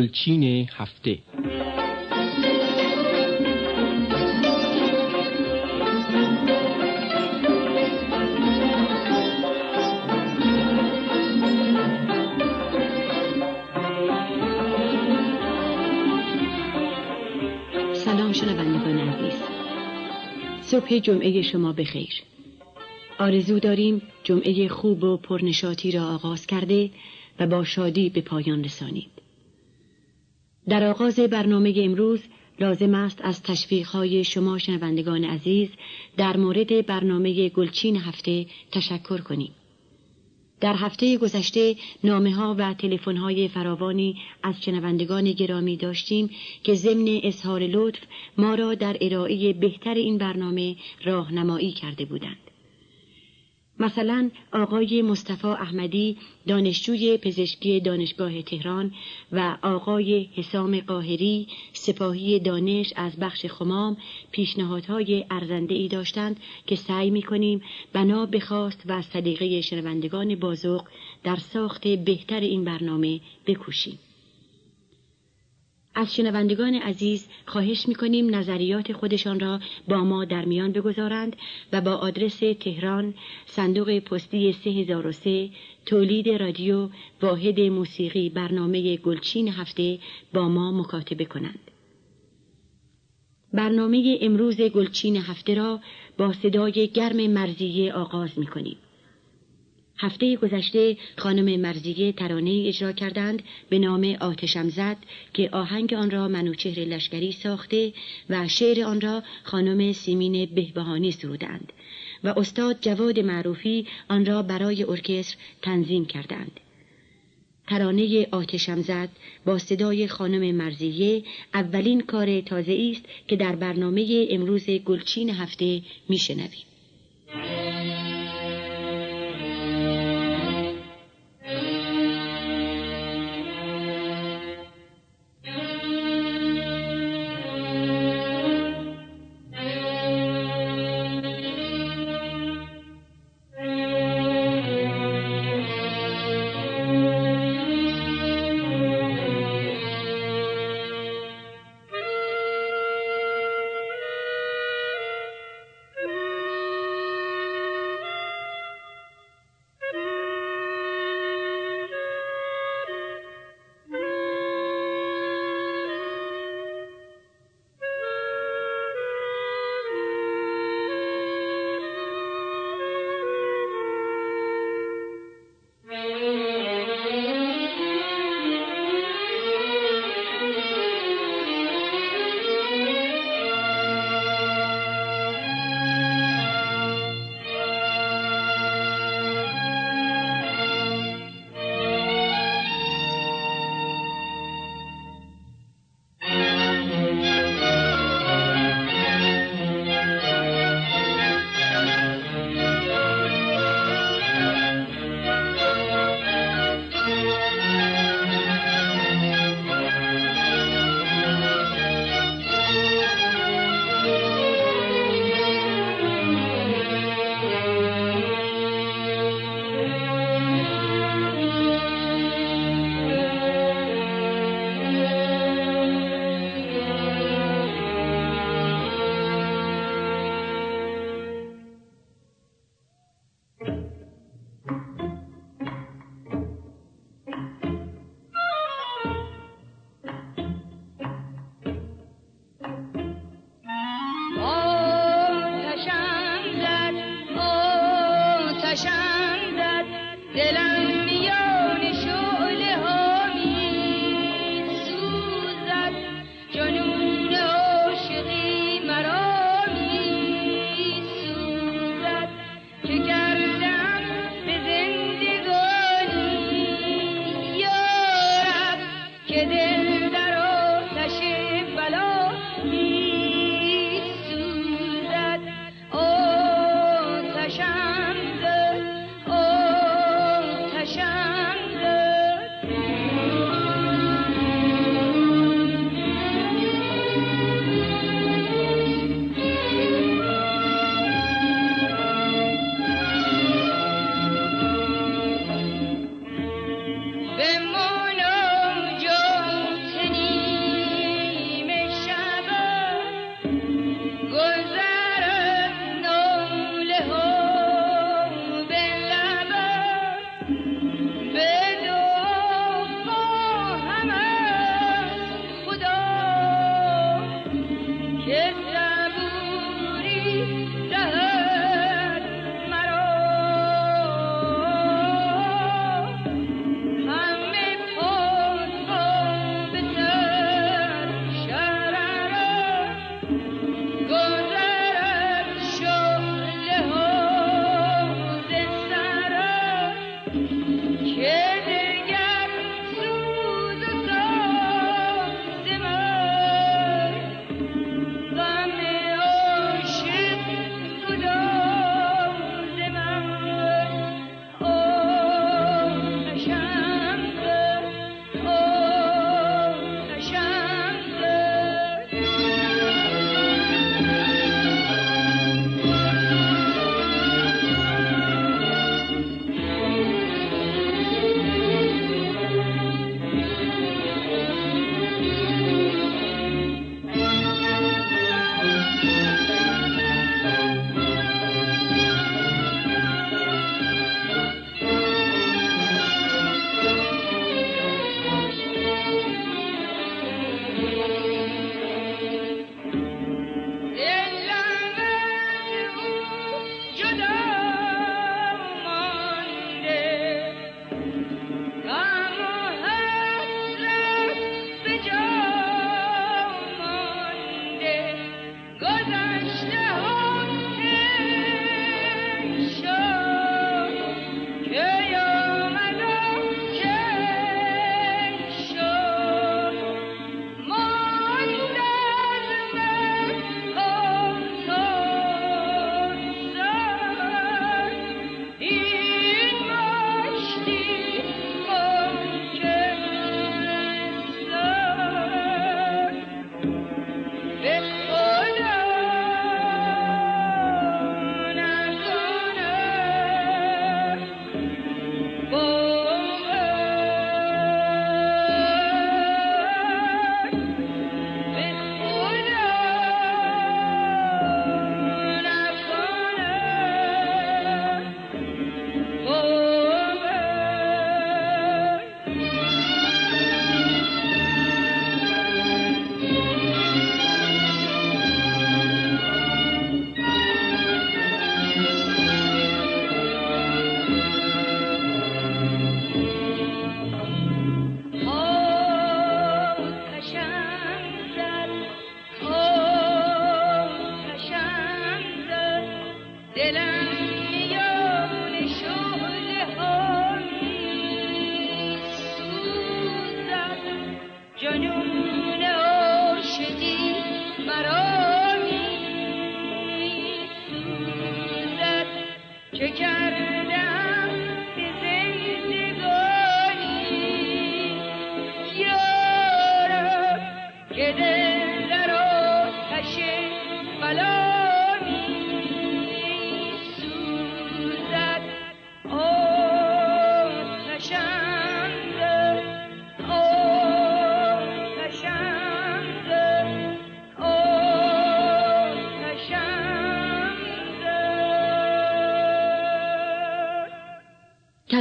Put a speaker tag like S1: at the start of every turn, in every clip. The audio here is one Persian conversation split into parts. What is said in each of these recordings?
S1: گلچین هفته.
S2: سلام شنوندگان عزیز، صبح جمعه شما بخیر. آرزو داریم جمعه خوب و پرنشاطی را آغاز کرده و با شادی به پایان رسانید. در آغاز برنامه امروز لازم است از تشویق‌های شما شنوندگان عزیز در مورد برنامه گلچین هفته تشکر کنیم. در هفته گذشته نامه‌ها و تلفن‌های فراوانی از شنوندگان گرامی داشتیم که ضمن اظهار لطف ما را در ارائه بهتر این برنامه راهنمایی کرده بودند. مثلا آقای مصطفی احمدی دانشجوی پزشکی دانشگاه تهران و آقای حسام قاهری سپاهی دانش از بخش خمام پیشنهادهای ارزنده‌ای داشتند که سعی می‌کنیم بنا به خواست و سلیقه شنوندگان بازوق در ساخت بهتر این برنامه بکوشیم. از شنوندگان عزیز خواهش می‌کنیم نظریات خودشان را با ما در میان بگذارند و با آدرس تهران صندوق پستی 3003 تولید رادیو واحد موسیقی برنامه گلچین هفته با ما مکاتبه کنند. برنامه امروز گلچین هفته را با صدای گرم مرضیه آغاز می‌کنیم. هفته گذشته خانم مرضیه ترانه‌ای اجرا کردند به نام آتشم زد که آهنگ آن را منوچهر لشکری ساخته و شعر آن را خانم سیمین بهبهانی سرودند و استاد جواد معروفی آن را برای ارکستر تنظیم کردند. ترانه آتشم زد با صدای خانم مرضیه اولین کار تازه‌ای است که در برنامه امروز گلچین هفته میشنویم.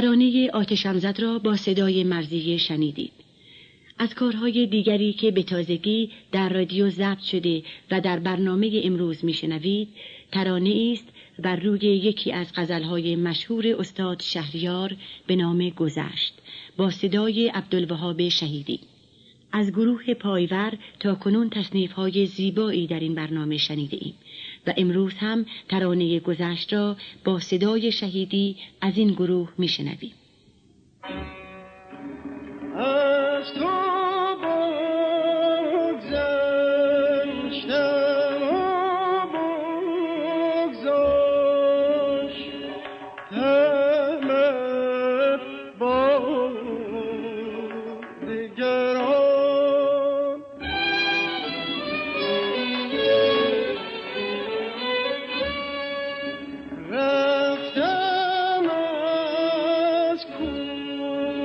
S2: ترانه آتشمزد را با صدای مرضیه شنیدید. از کارهای دیگری که به تازگی در رادیو ضبط شده و در برنامه امروز میشنوید، ترانه است بر روی یکی از غزلهای مشهور استاد شهریار به نام گذشت با صدای عبدالوهاب شهیدی. از گروه پایور تا کنون تصنیف‌های زیبایی در این برنامه شنیده ایم و امروز هم ترانه گذشت را با صدای شهیدی از این گروه میشنویم.
S1: از تو رفتم از کوی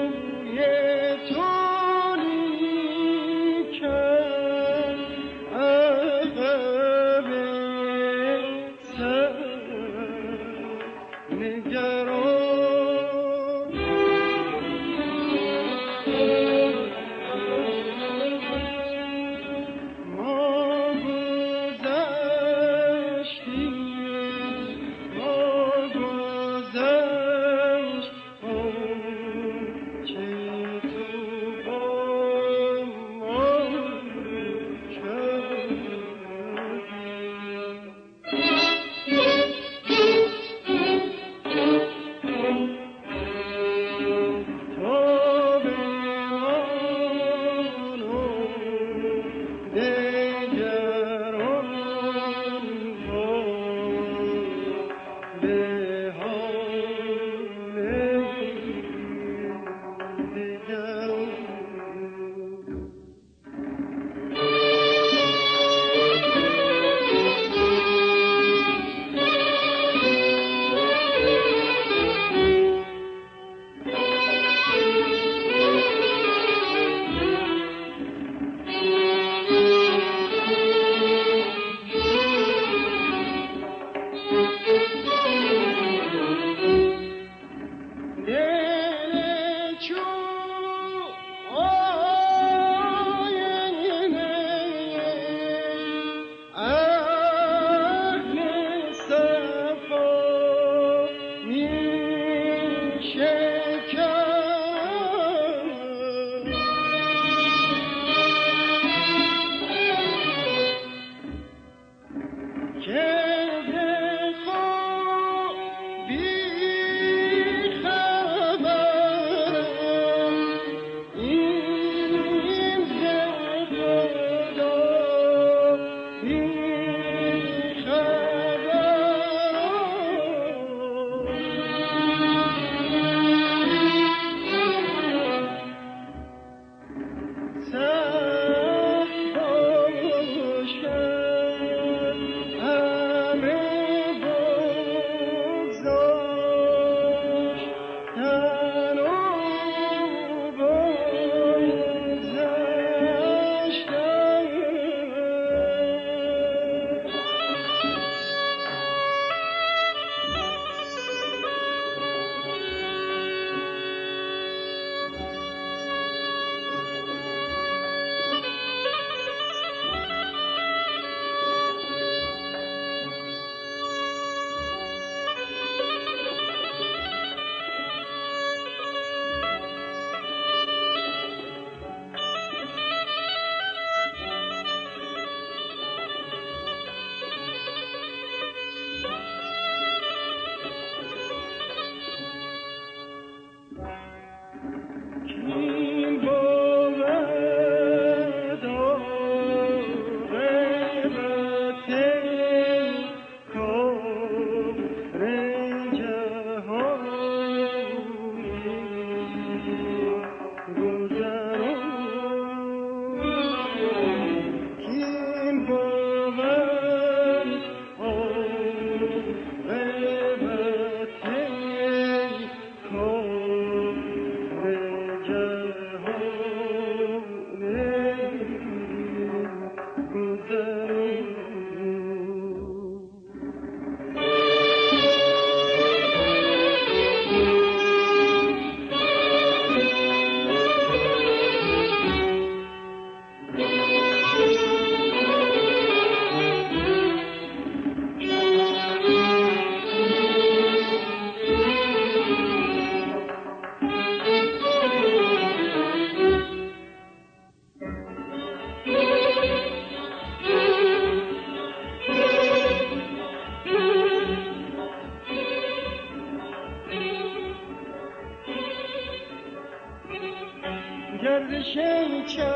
S1: شیچه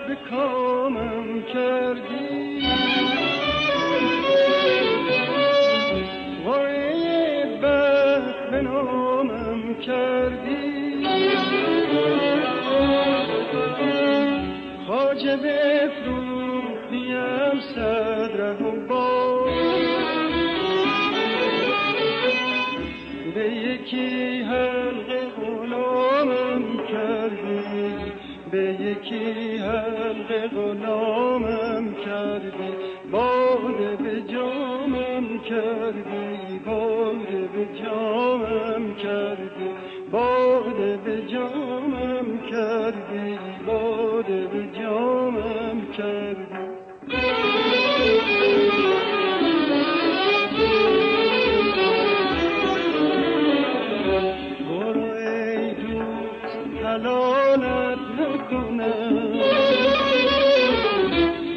S1: به کامم کردی، وای بد به نامم کردی، خواجه بفروختیم صدره و باز، به یکی حلقه غلامم کردی، به یکی حلقه غلامم کردی، باده به جامم کردی، باده به جامم کردی، باده به جامم کردی، باده به جامم کردی. برو ای دوست حلالت نکنم،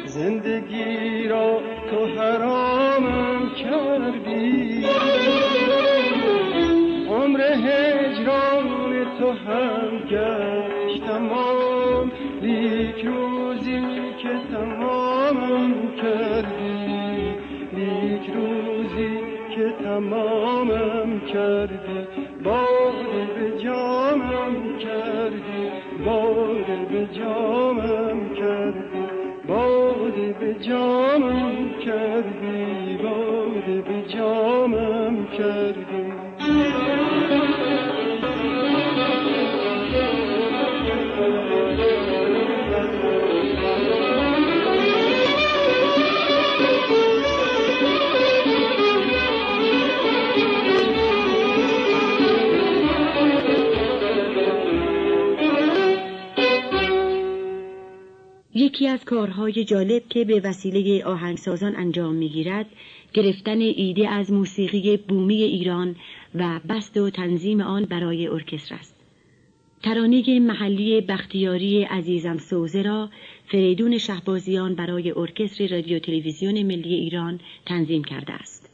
S1: زندگی را تو حرامم کردی، عمر هجران تو هم گشت تمام، لیک روزی که تمامم کردی، لیک روزی که تمامم کردی، باده به جامم کردی، باده به جامم کردی، باده به جامم کردی، باده به جامم کردی.
S2: یکی از کارهای جالب که به وسیله آهنگسازان انجام می‌گیرد، گرفتن ایده از موسیقی بومی ایران و بست و تنظیم آن برای ارکستر است. ترانه محلی بختیاری عزیزم سوزه را فریدون شهبازیان برای ارکستر رادیو تلویزیون ملی ایران تنظیم کرده است.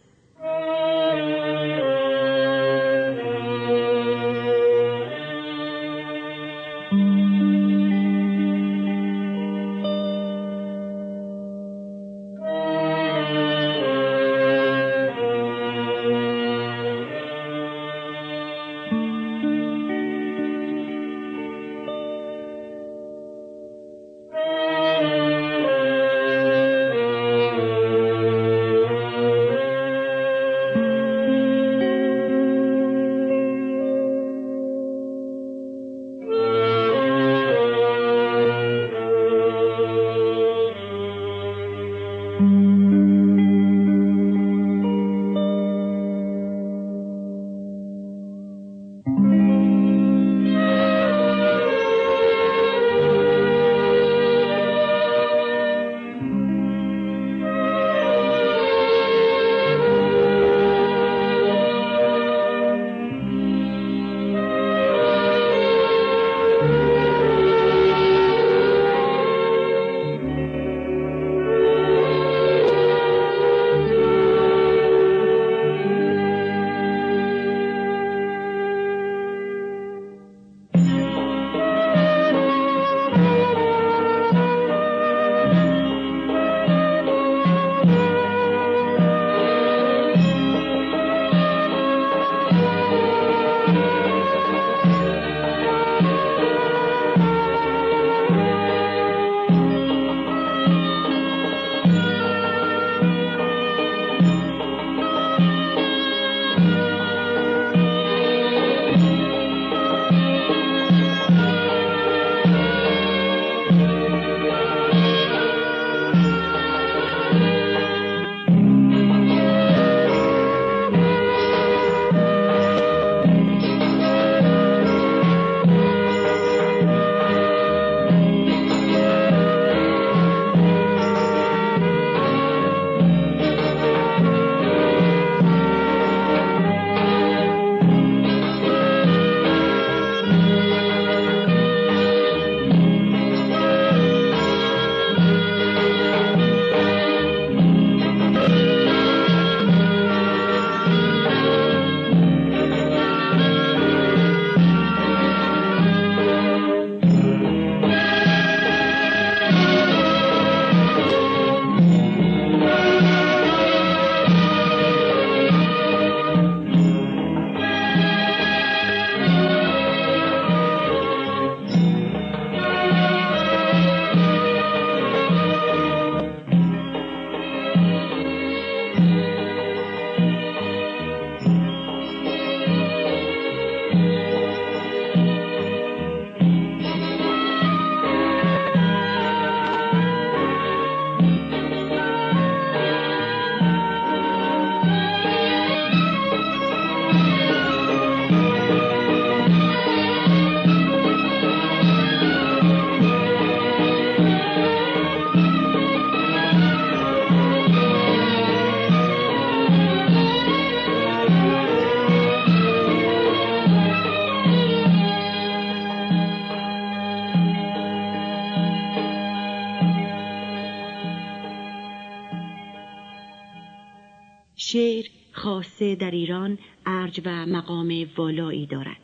S2: خاصه در ایران ارج و مقام والایی دارد.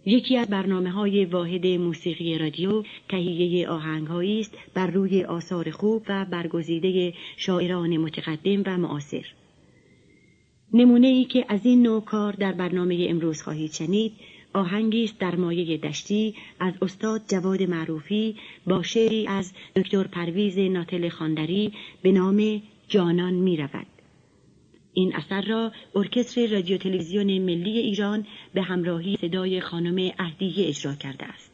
S2: یکی از برنامه‌های واحد موسیقی رادیو تهیه آهنگ‌هایی است بر روی آثار خوب و برگزیده شاعران متقدم و معاصر. نمونه‌ای که از این نوع کار در برنامه امروز خواهید شنید، آهنگی است در مایه دشتی از استاد جواد معروفی با شعری از دکتر پرویز ناتل خاندری به نام جانان می رود. این اثر را ارکستر رادیو تلویزیون ملی ایران به همراهی صدای خانم اهدیه اجرا کرده است.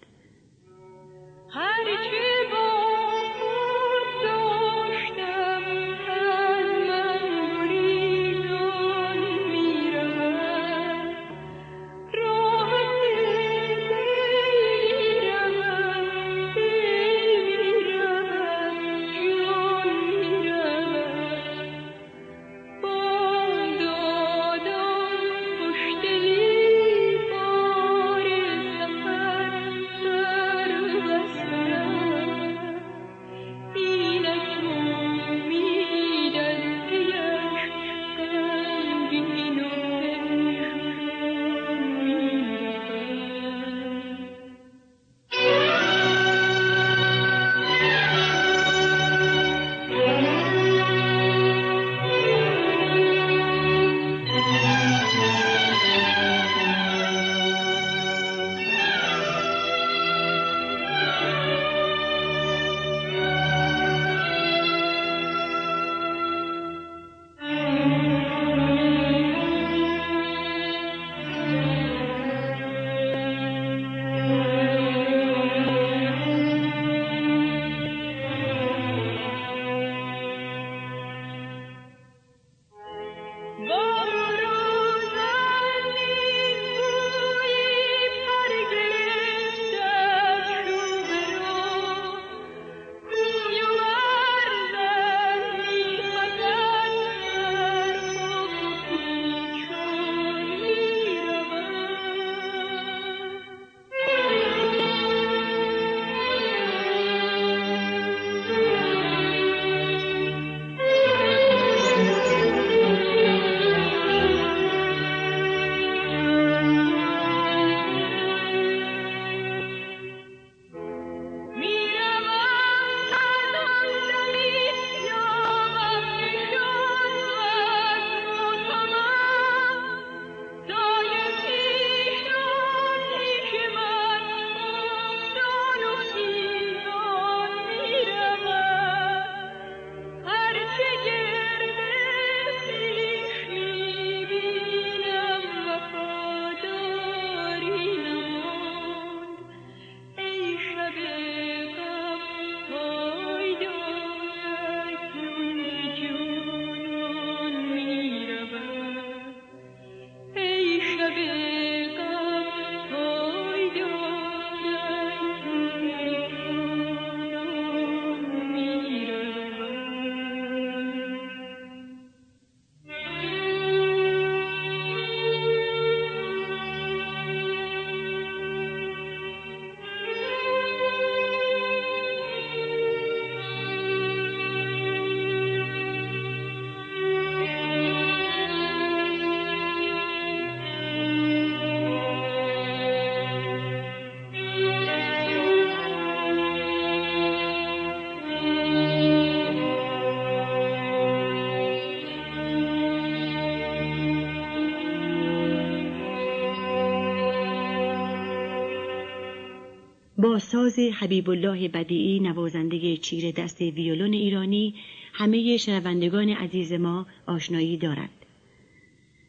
S2: با ساز حبیب الله بدیعی نوازنده چیره دست ویولون ایرانی همه شنوندگان عزیز ما آشنایی دارند.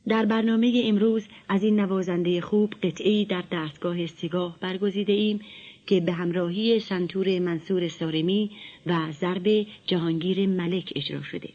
S2: در برنامه امروز از این نوازنده خوب قطعه‌ای در دستگاه سیگاه برگزیده ایم که به همراهی سنتور منصور سارمی و ضرب جهانگیر ملک اجرا شده.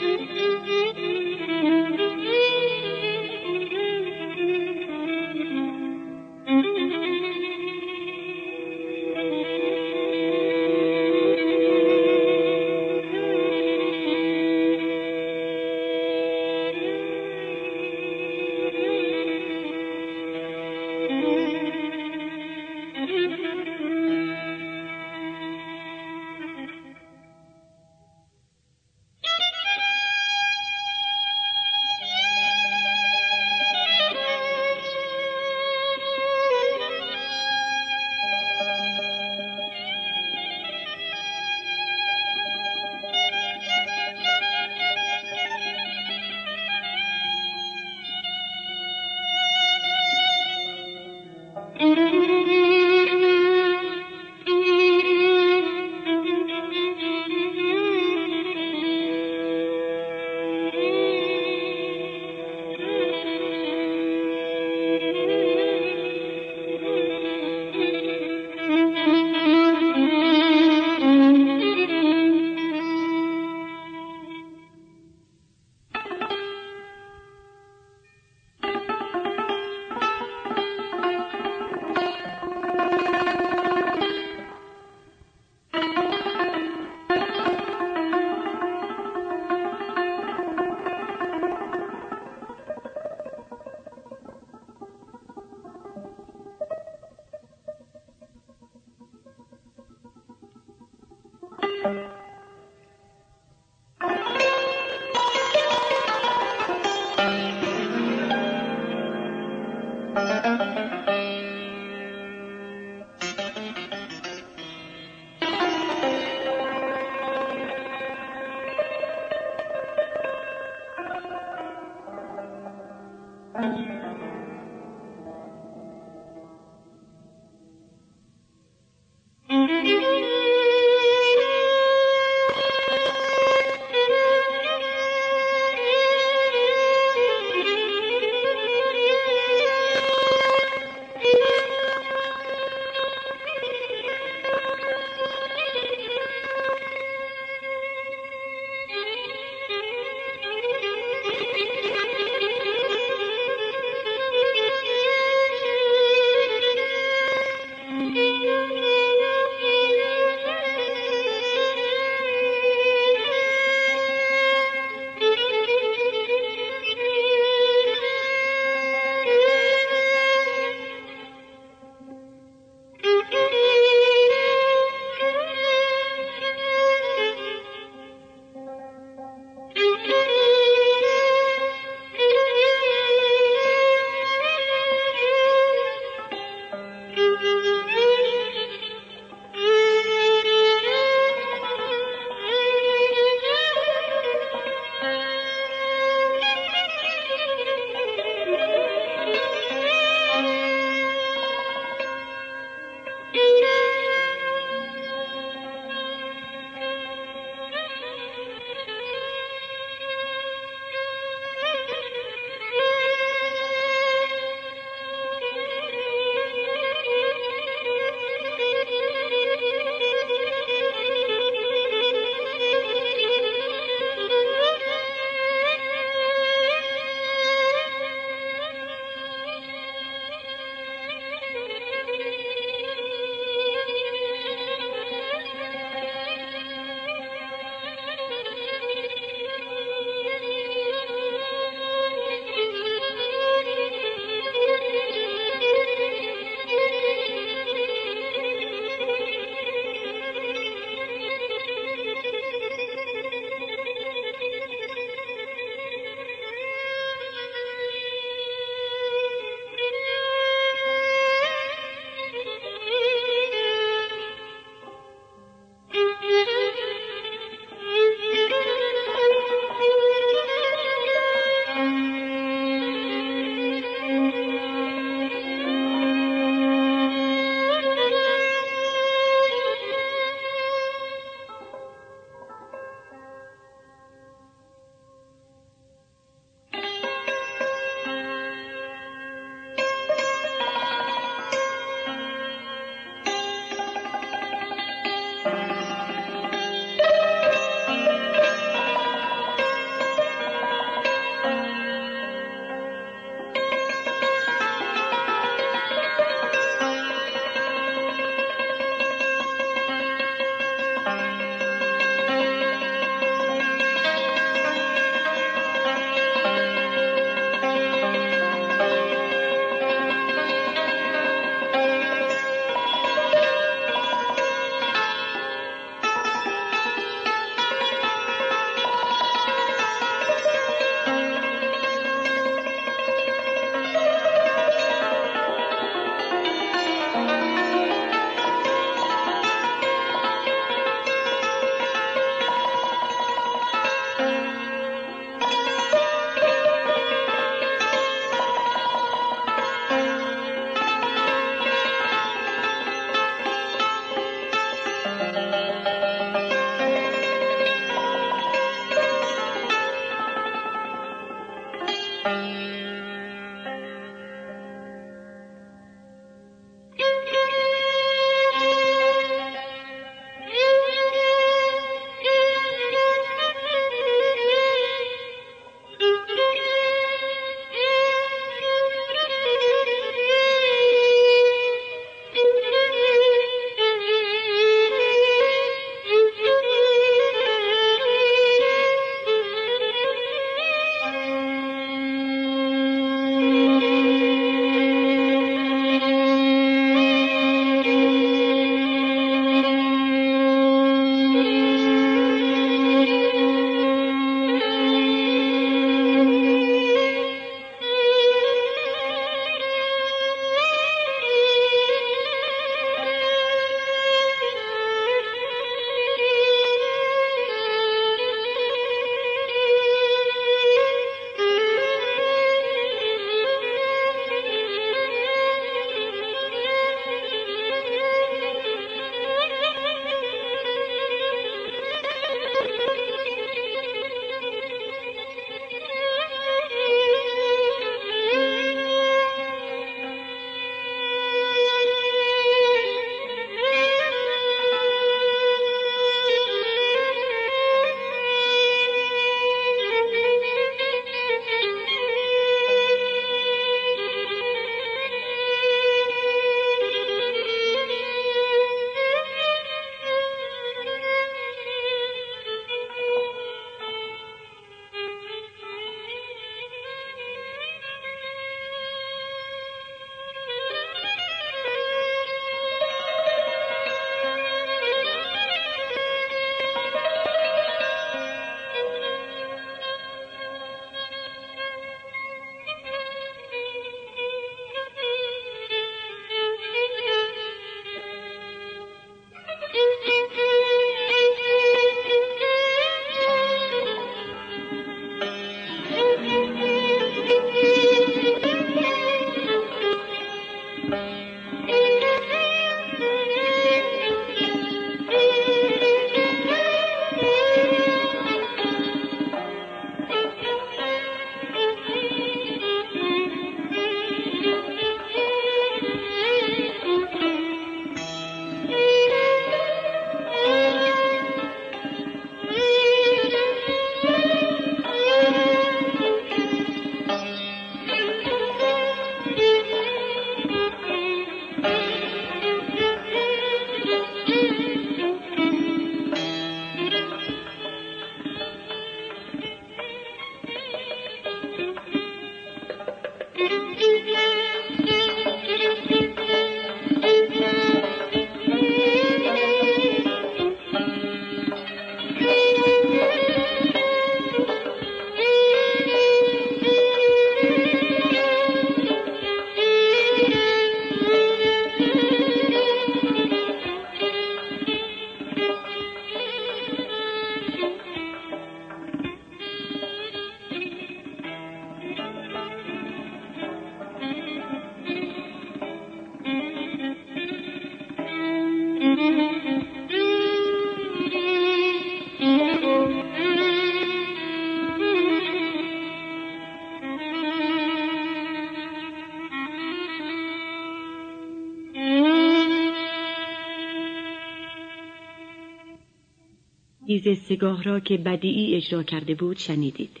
S2: انگیز سگاه را که بدیعی اجرا کرده بود شنیدید.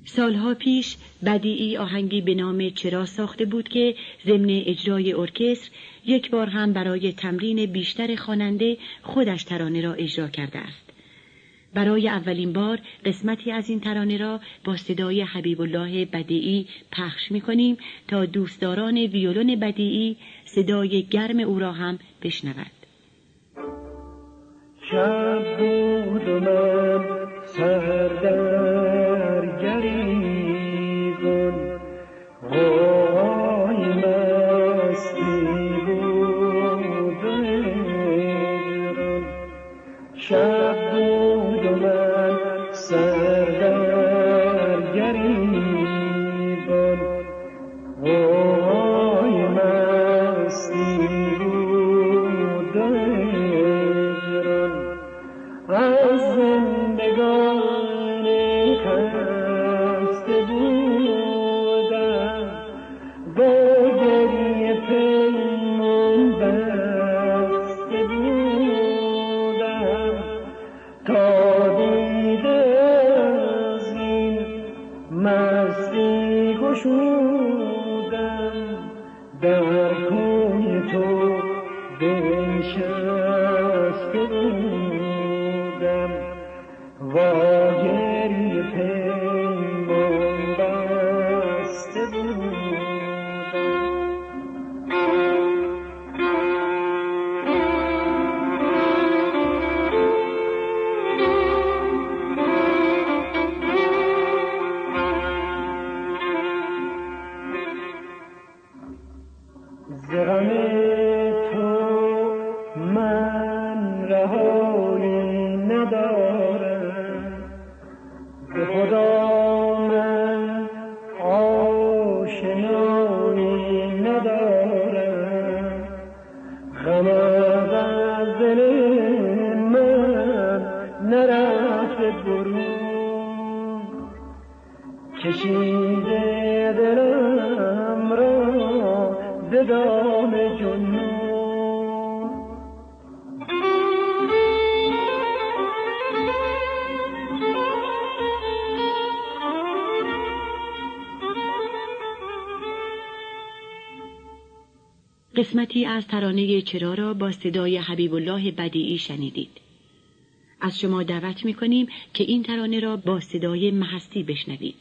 S2: سالها پیش بدیعی آهنگی به نام چرا ساخته بود که ضمن اجرای ارکستر یک بار هم برای تمرین بیشتر خواننده خودش ترانه را اجرا کرده است. برای اولین بار قسمتی از این ترانه را با صدای حبیب الله بدیعی پخش می‌کنیم تا دوستداران ویولون بدیعی صدای گرم او را هم بشنوند.
S1: شب بود و من سر در گریبان، غوغای مستی بود و هجران. شب بود و من سر در گریبان، غوغای مستی بود و هجران. از زندگانی خسته بودم، با گریه پیمان بسته بودم، تا دیده از این مستی گشودم، در کوی تو بنشسته بودم، با گریه پیمان بسته بودم. ز غم تو من رهایی ندارم، به خدا من آشنایی ندارم. غمت از دل من نرفته برون، کشیده دلم را به دام جنون.
S2: قسمتی از ترانه چرا را با صدای حبیب الله بدیعی شنیدید. از شما دعوت می‌کنیم که این ترانه را با صدای مهستی بشنوید.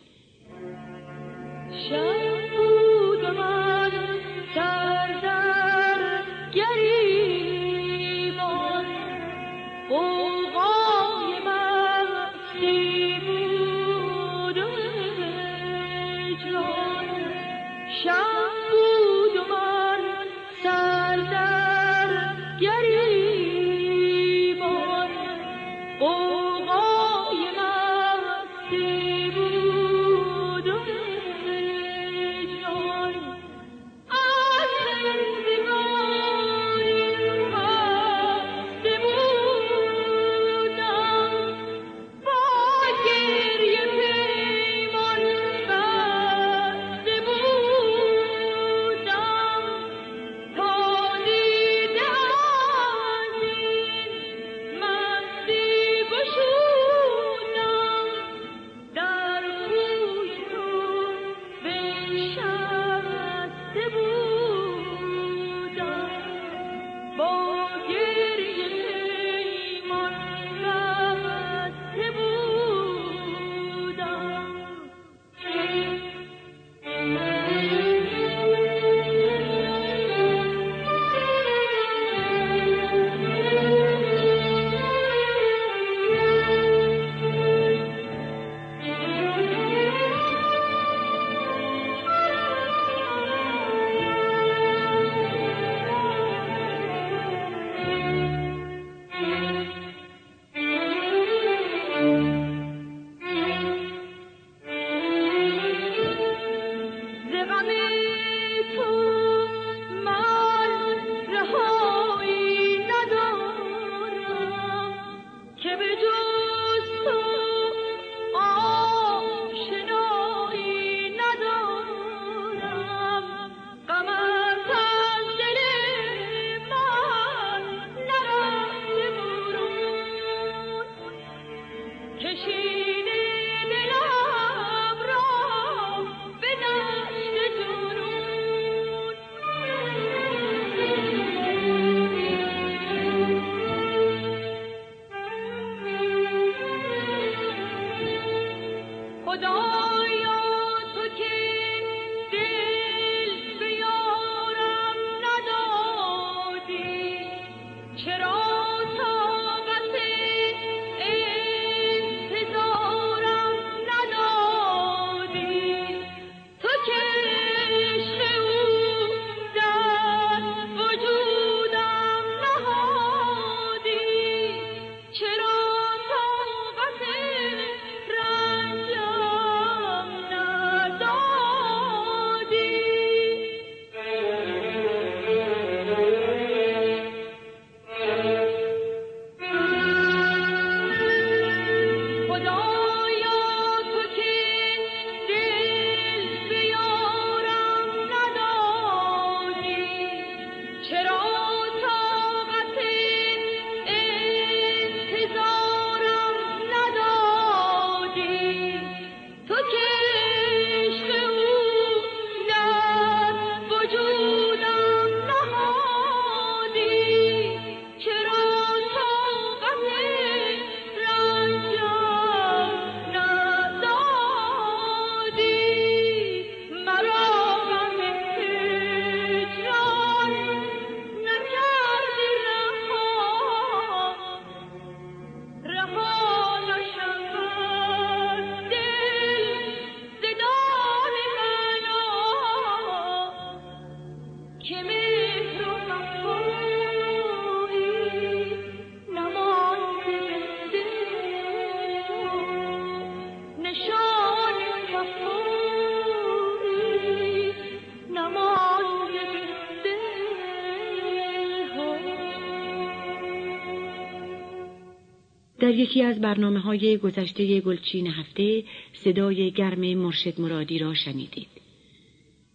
S2: در یکی از برنامه‌های گذشته گلچین هفته صدای گرم مرشد مرادی را شنیدید.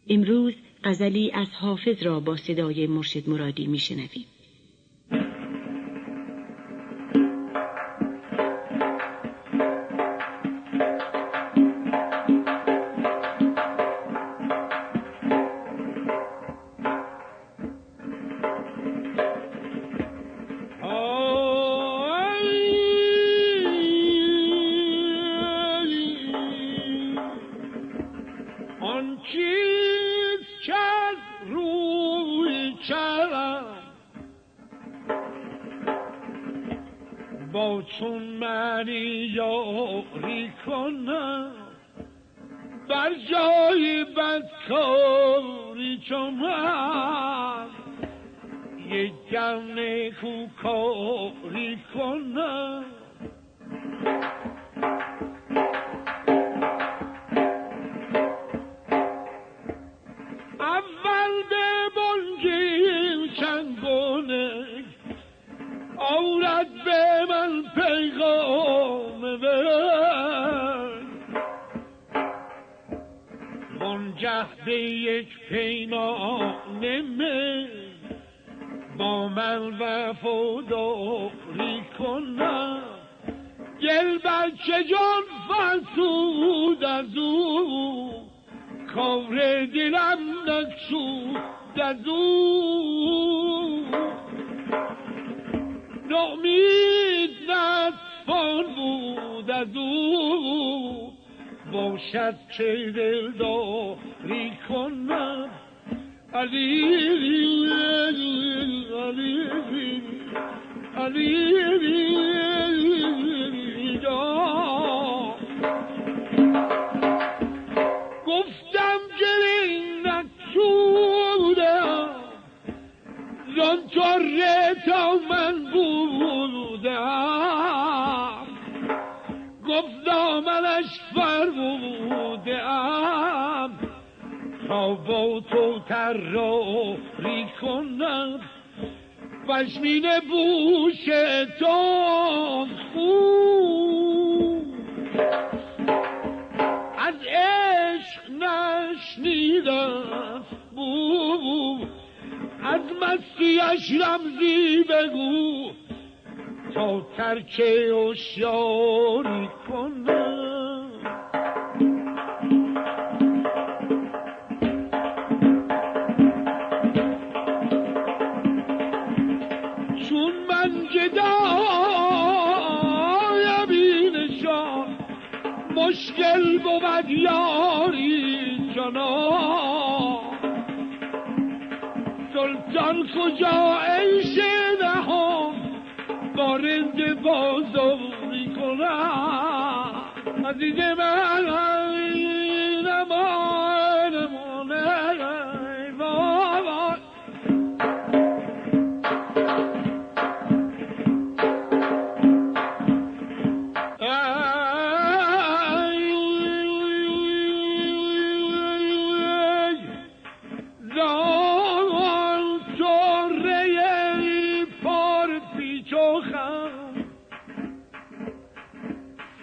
S2: امروز غزلی از حافظ را با صدای مرشد مرادی می‌شنویم.
S1: با چون منی یاری کنم بر جای بدکاری چون من یک دم نیکوکاری کنم اول ببنجیم چنگونه آورد به من پیغام برد منجه به یک پیمانه می با من وفاداری کنم گل بچه جان فرسود از او کار دلم نکشود از او نامید نتوان بود از او باشد چه دلداری کنم علی علی علی گفتم گرین نکشودم زن چاره تا من بودم گفت دامنش فرمودم تا با تو طراحی کنم پشمین بوش تو خوب از عشق نشنیدم بود از مستیش رمزی بگو تا ترک هوشیاری کنم چون من گدایم اینشان مشکل بود یاری جنان سلطان کجا عیش نهان با رند بازاری کنم عزیز من نمان مانه بابا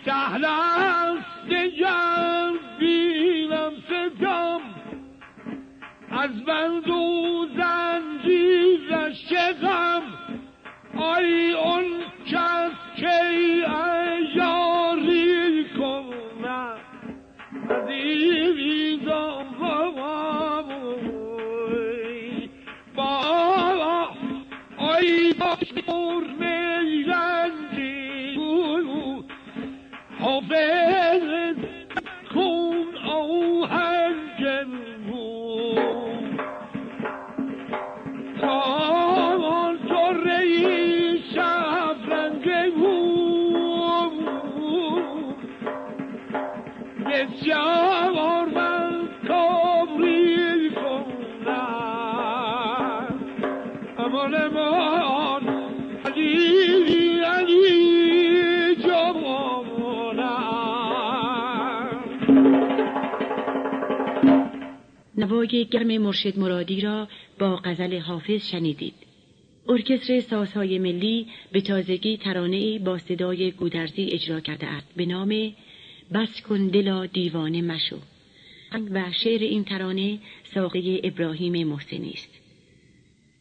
S1: سهل است جان بینم ستم از بند و زنجیرش چه غم آی اون کس که یاری کنم عزیزم بابا بابا آی باشور میرنجی حافظ کن آهنگم تا سره شبرنگم بسیار من کابری کنم امان علی علی
S2: نوای گرم مرشد مرادی را با غزل حافظ شنیدید. ارکستر سازهای ملی به تازگی ترانه‌ای با صدای گودرزی اجرا کرده است به نام بس کن دلا دیوانه مشو و شعر این ترانه ساقه ابراهیم محسنی است.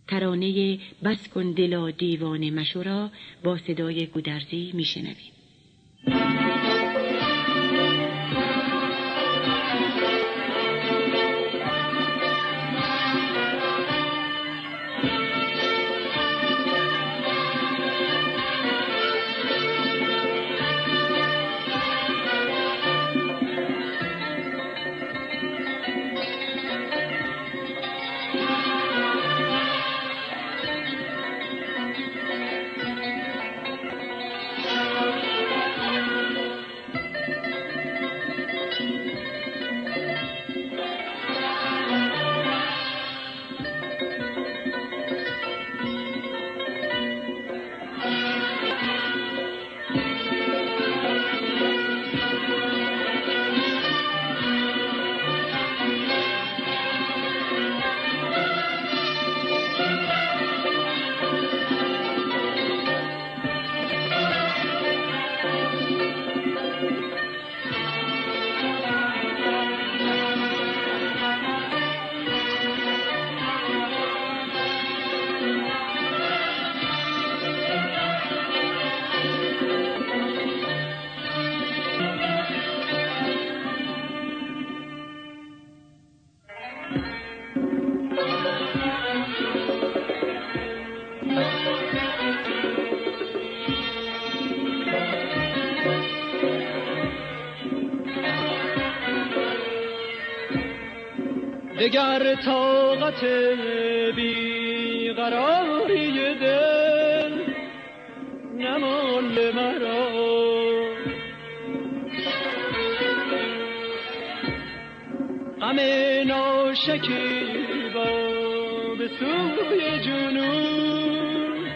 S2: ترانه بس کن دلا دیوانه مشو را با صدای گودرزی میشنویم.
S3: دگر طاقت بیقراری دل نمال مرا، غم ناشکیبا به سوی جنون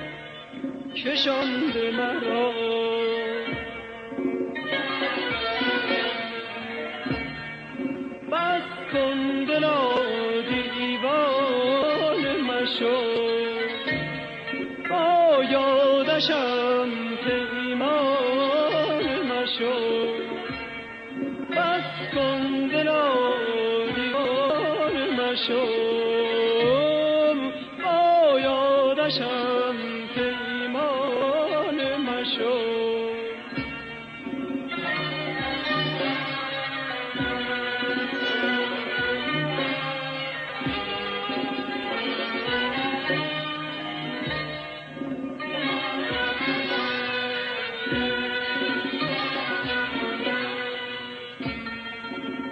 S3: کشانده مرا. بس کن دلا دیوانه مشو، با یادشم پیمانه مشو. بس کن دلا دیوانه مشو، با یادشم پیمانه مشو.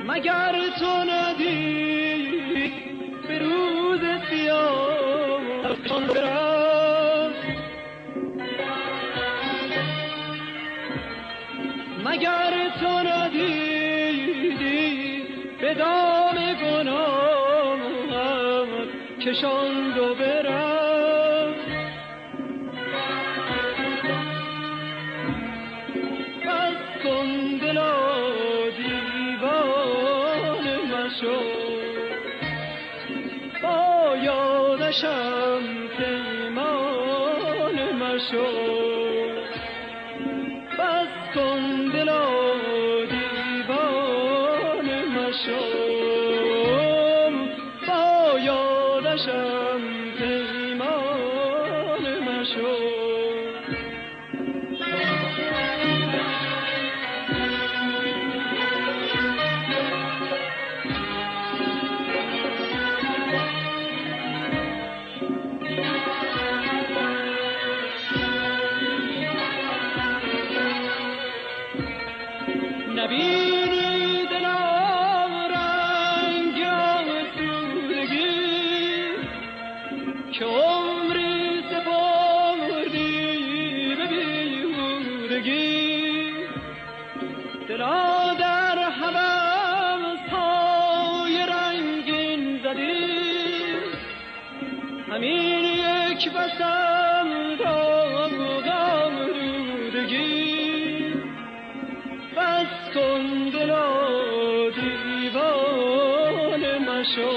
S3: مگر تو ندید به روز سیاه برفت، مگر تو ندیدی به دام گناه کشاند و برفت. بس کن دلا با یادشم پیمانه مشو. بس کن دلا دیوانه مشو، با یادشم پیمانه مشو. نبینی دلم رنگ آسودگی که عمری سپردی به بیهودگی. دلا در هوس‌های رنگین زدی، همین یک بسم داغم رودگی. بس کن دلا دیوانه مشو،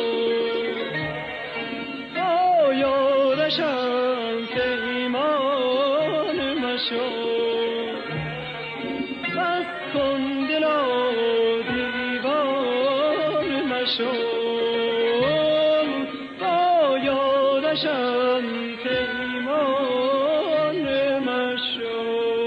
S3: با یادشم مشوم با یادشم پیمان مشوم.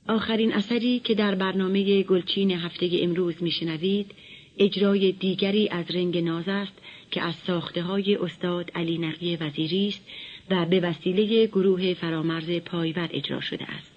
S2: آخرین اثری که در برنامه گلچین هفته امروز میشنوید اجرای دیگری از رنگ ناز است که از ساخته‌های استاد علی نقی وزیری است و به وسیله گروه فرامرز پایور اجرا شده است.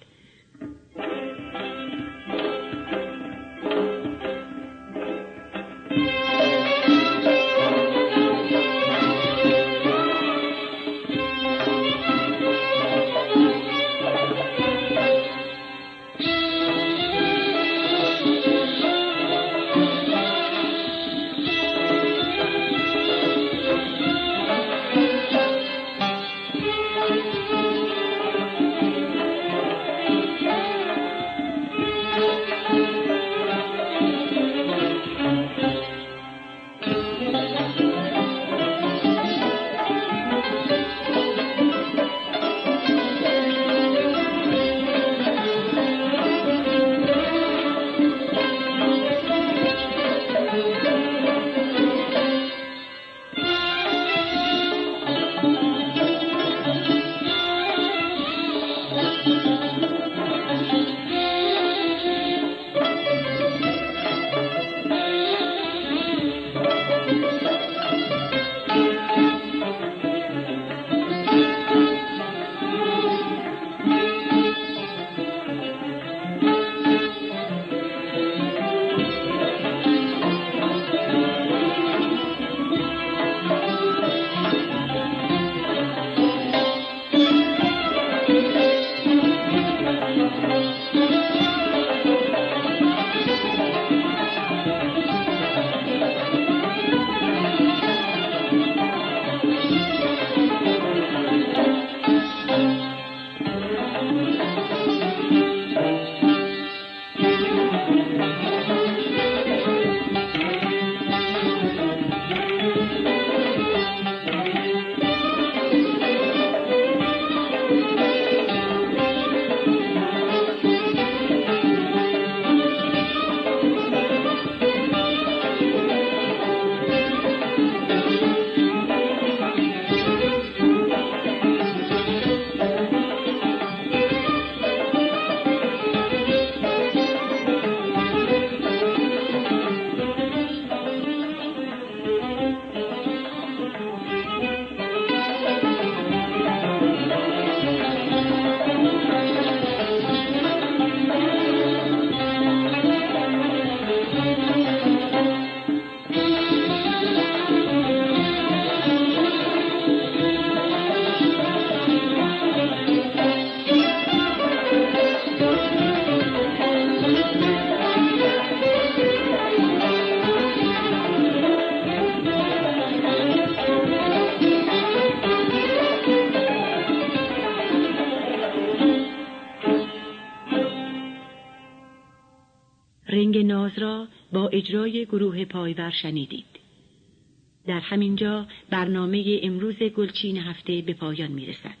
S2: رنگ ناز را با اجرای گروه پایور شنیدید. در همینجا برنامه امروز گلچین هفته به پایان می رسد.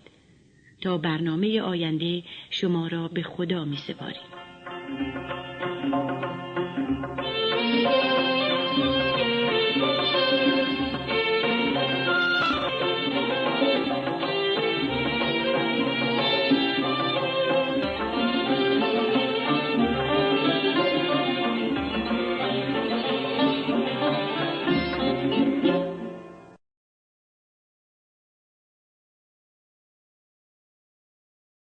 S2: تا برنامه آینده شما را به خدا می سپاریم.